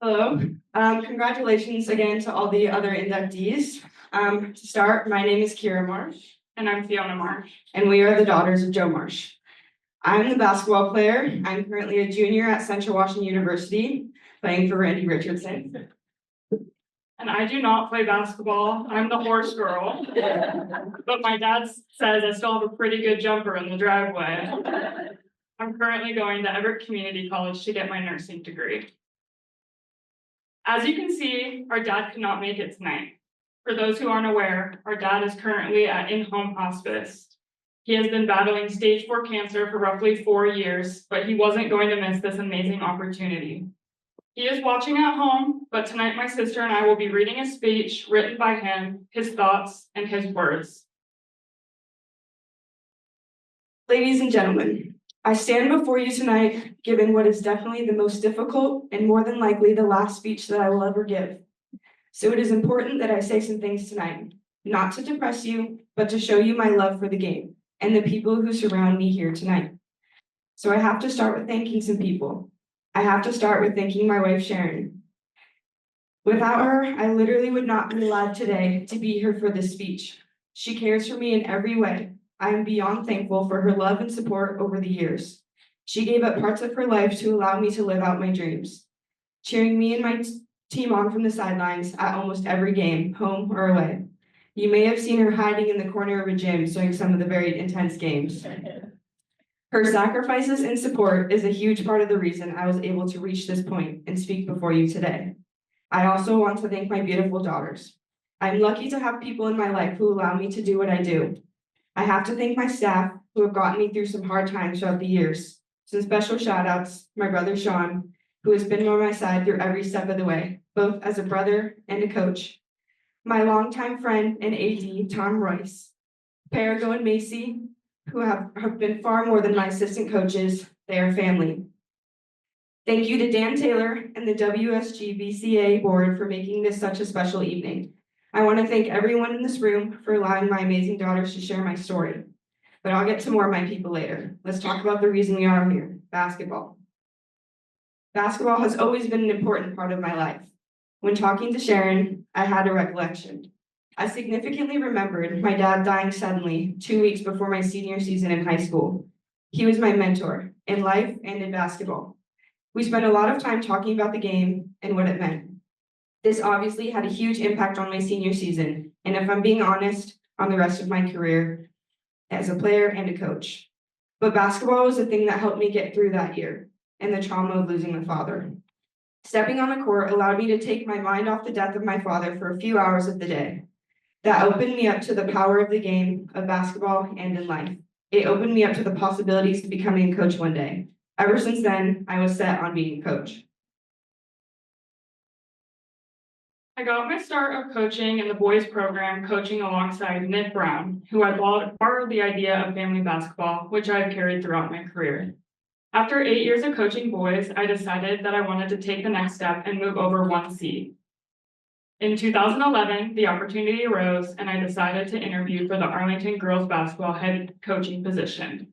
Hello. Congratulations again to all the other inductees. To start, my name is Keira Marsh. And I'm Fiona Marsh. And we are the daughters of Joe Marsh. I'm the basketball player. I'm currently a junior at Central Washington University, playing for Randy Richardson. And I do not play basketball. I'm the horse girl. But my dad says I still have a pretty good jumper in the driveway. I'm currently going to Everett Community College to get my nursing degree. As you can see, our dad could not make it tonight. For those who aren't aware, our dad is currently at in-home hospice. He has been battling stage 4 cancer for roughly 4 years, but he wasn't going to miss this amazing opportunity. He is watching at home, but tonight my sister and I will be reading a speech written by him, his thoughts, and his words. Ladies and gentlemen, I stand before you tonight, given what is definitely the most difficult and more than likely the last speech that I will ever give. So it is important that I say some things tonight, not to depress you, but to show you my love for the game and the people who surround me here tonight. So I have to start with thanking some people. I have to start with thanking my wife, Sharon. Without her, I literally would not be alive today to be here for this speech. She cares for me in every way. I am beyond thankful for her love and support over the years. She gave up parts of her life to allow me to live out my dreams, cheering me and my team on from the sidelines at almost every game, home or away. You may have seen her hiding in the corner of a gym during some of the very intense games. Her sacrifices and support is a huge part of the reason I was able to reach this point and speak before you today. I also want to thank my beautiful daughters. I'm lucky to have people in my life who allow me to do what I do. I have to thank my staff who have gotten me through some hard times throughout the years. Some special shout outs, my brother Sean, who has been by my side through every step of the way, both as a brother and a coach. My longtime friend and AD, Tom Royce, Perigo and Macy, who have been far more than my assistant coaches. They are family. Thank you to Dan Taylor and the WSGBCA board for making this such a special evening. I want to thank everyone in this room for allowing my amazing daughters to share my story. But I'll get to more of my people later. Let's talk about the reason we are here, basketball. Basketball has always been an important part of my life. When talking to Sharon, I had a recollection. I significantly remembered my dad dying suddenly 2 weeks before my senior season in high school. He was my mentor in life and in basketball. We spent a lot of time talking about the game and what it meant. This obviously had a huge impact on my senior season, and if I'm being honest, on the rest of my career as a player and a coach. But basketball was the thing that helped me get through that year and the trauma of losing my father. Stepping on the court allowed me to take my mind off the death of my father for a few hours of the day. That opened me up to the power of the game of basketball and in life. It opened me up to the possibilities of becoming a coach one day. Ever since then, I was set on being a coach. I got my start of coaching in the boys program, coaching alongside Nick Brown, who I borrowed the idea of family basketball, which I've carried throughout my career. After 8 years of coaching boys, I decided that I wanted to take the next step and move over one seat. In 2011, the opportunity arose and I decided to interview for the Arlington girls basketball head coaching position.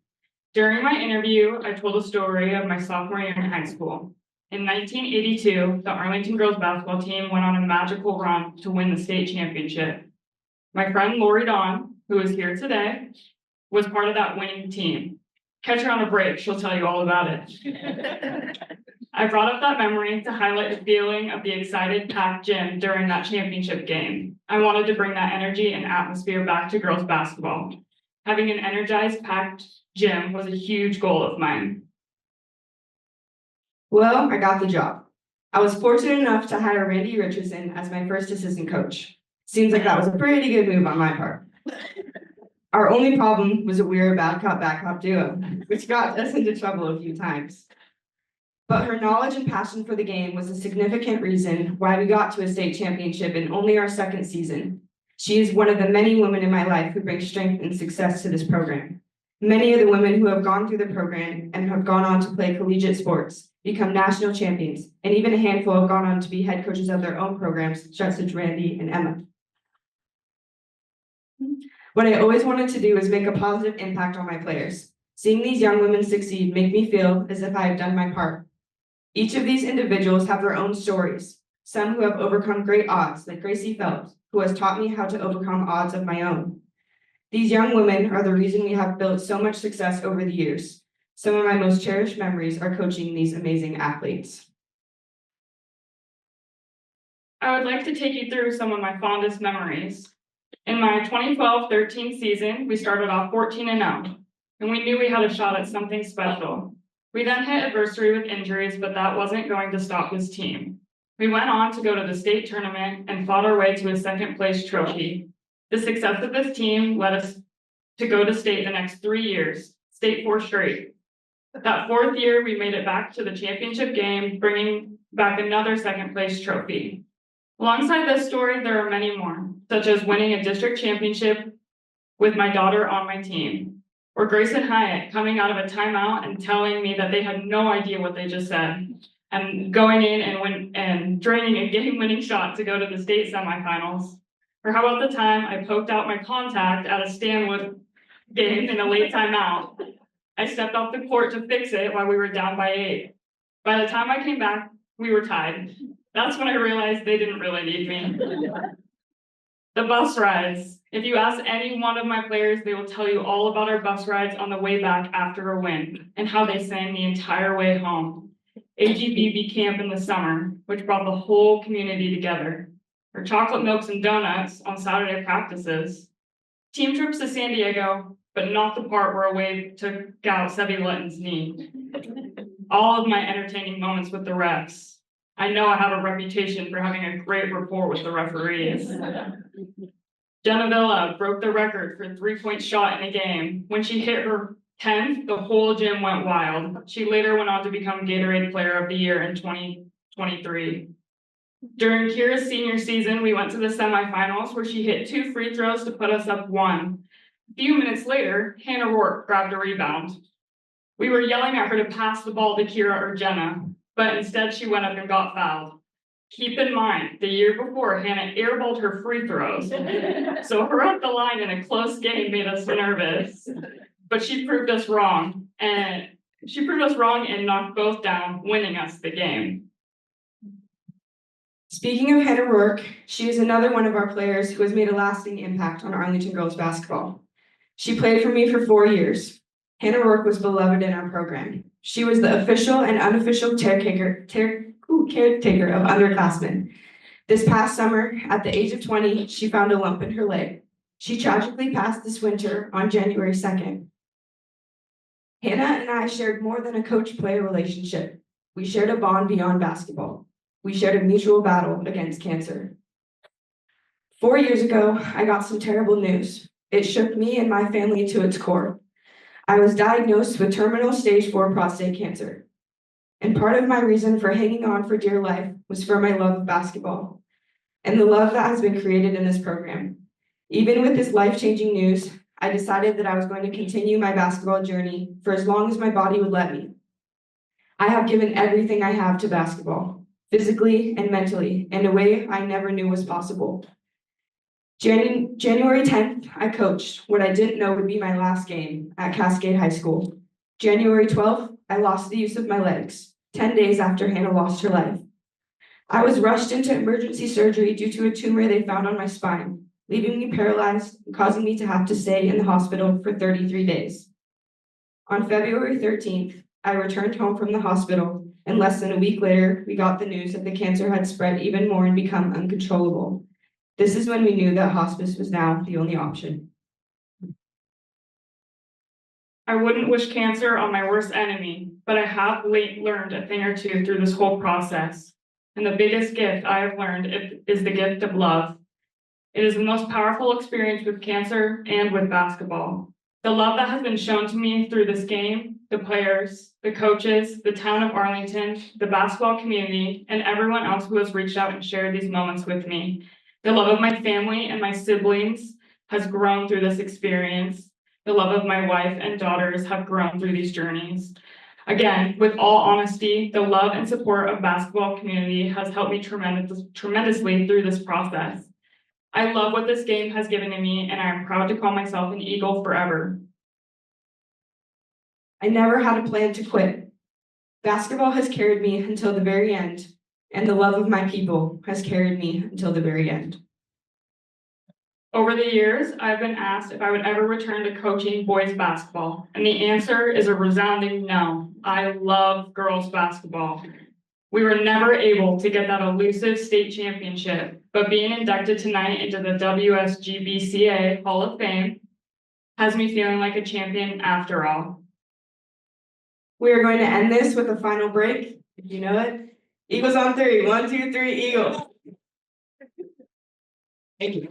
During my interview, I told a story of my sophomore year in high school. In 1982, the Arlington girls basketball team went on a magical run to win the state championship. My friend Lori Dawn, who is here today, was part of that winning team. Catch her on a break, she'll tell you all about it. I brought up that memory to highlight the feeling of the excited packed gym during that championship game. I wanted to bring that energy and atmosphere back to girls basketball. Having an energized, packed gym was a huge goal of mine. Well, I got the job. I was fortunate enough to hire Randy Richardson as my first assistant coach. Seems like that was a pretty good move on my part. Our only problem was that we were a bad cop, bad cop duo, which got us into trouble a few times. But her knowledge and passion for the game was a significant reason why we got to a state championship in only our second season. She is one of the many women in my life who bring strength and success to this program. Many of the women who have gone through the program and have gone on to play collegiate sports, become national champions, and even a handful have gone on to be head coaches of their own programs, such as Randy and Emma. What I always wanted to do is make a positive impact on my players. Seeing these young women succeed make me feel as if I have done my part. Each of these individuals have their own stories, some who have overcome great odds, like Gracie Phelps, who has taught me how to overcome odds of my own. These young women are the reason we have built so much success over the years. Some of my most cherished memories are coaching these amazing athletes. I would like to take you through some of my fondest memories. In my 2012-13 season, we started off 14-0, and we knew we had a shot at something special. We then hit adversity with injuries, but that wasn't going to stop this team. We went on to go to the state tournament and fought our way to a second place trophy. The success of this team led us to go to state the next 3 years, state 4 straight. That 4th year, we made it back to the championship game, bringing back another second place trophy. Alongside this story, there are many more, such as winning a district championship with my daughter on my team, or Grace and Hyatt coming out of a timeout and telling me that they had no idea what they just said, and going in and draining a game-winning shot to go to the state semifinals. Or how about the time I poked out my contact at a Stanwood game in a late timeout? I stepped off the court to fix it while we were down by 8. By the time I came back, we were tied. That's when I realized they didn't really need me. The bus rides. If you ask any one of my players, they will tell you all about our bus rides on the way back after a win and how they sang the entire way home. AGBB camp in the summer, which brought the whole community together. Or chocolate milks and donuts on Saturday practices. Team trips to San Diego, but not the part where a wave took out Sevi Litton's knee. All of my entertaining moments with the refs. I know I have a reputation for having a great rapport with the referees. Jenna Villa broke the record for 3-point shot in a game. When she hit her 10th, the whole gym went wild. She later went on to become Gatorade Player of the Year in 2023. During Keira's senior season, we went to the semifinals where she hit 2 free throws to put us up 1. A few minutes later, Hannah Rourke grabbed a rebound. We were yelling at her to pass the ball to Keira or Jenna, but instead she went up and got fouled. Keep in mind, the year before, Hannah airballed her free throws, so her at the line in a close game made us nervous. But she proved us wrong, and knocked both down, winning us the game. Speaking of Hannah Rourke, she is another one of our players who has made a lasting impact on Arlington girls basketball. She played for me for 4 years. Hannah Rourke was beloved in our program. She was the official and unofficial caretaker of underclassmen. This past summer, at the age of 20, she found a lump in her leg. She tragically passed this winter on January 2nd. Hannah and I shared more than a coach-player relationship. We shared a bond beyond basketball. We shared a mutual battle against cancer. 4 years ago, I got some terrible news. It shook me and my family to its core. I was diagnosed with terminal stage 4 prostate cancer. And part of my reason for hanging on for dear life was for my love of basketball and the love that has been created in this program. Even with this life-changing news, I decided that I was going to continue my basketball journey for as long as my body would let me. I have given everything I have to basketball, physically and mentally, in a way I never knew was possible. January 10th, I coached what I didn't know would be my last game at Cascade High School. January 12th, I lost the use of my legs, 10 days after Hannah lost her life. I was rushed into emergency surgery due to a tumor they found on my spine, leaving me paralyzed and causing me to have to stay in the hospital for 33 days. On February 13th, I returned home from the hospital, and less than a week later, we got the news that the cancer had spread even more and become uncontrollable. This is when we knew that hospice was now the only option. I wouldn't wish cancer on my worst enemy, but I have learned a thing or two through this whole process. And the biggest gift I have learned is the gift of love. It is the most powerful experience with cancer and with basketball. The love that has been shown to me through this game, the players, the coaches, the town of Arlington, the basketball community, and everyone else who has reached out and shared these moments with me. The love of my family and my siblings has grown through this experience. The love of my wife and daughters have grown through these journeys. Again, with all honesty, the love and support of basketball community has helped me tremendously through this process. I love what this game has given to me, and I am proud to call myself an Eagle forever. I never had a plan to quit. Basketball has carried me until the very end, and the love of my people has carried me until the very end. Over the years, I've been asked if I would ever return to coaching boys basketball, and the answer is a resounding no. I love girls basketball. We were never able to get that elusive state championship, but being inducted tonight into the WSGBCA Hall of Fame has me feeling like a champion after all. We are going to end this with a final break, if you know it. Eagles on three. 1, 2, 3, Eagles. Thank you.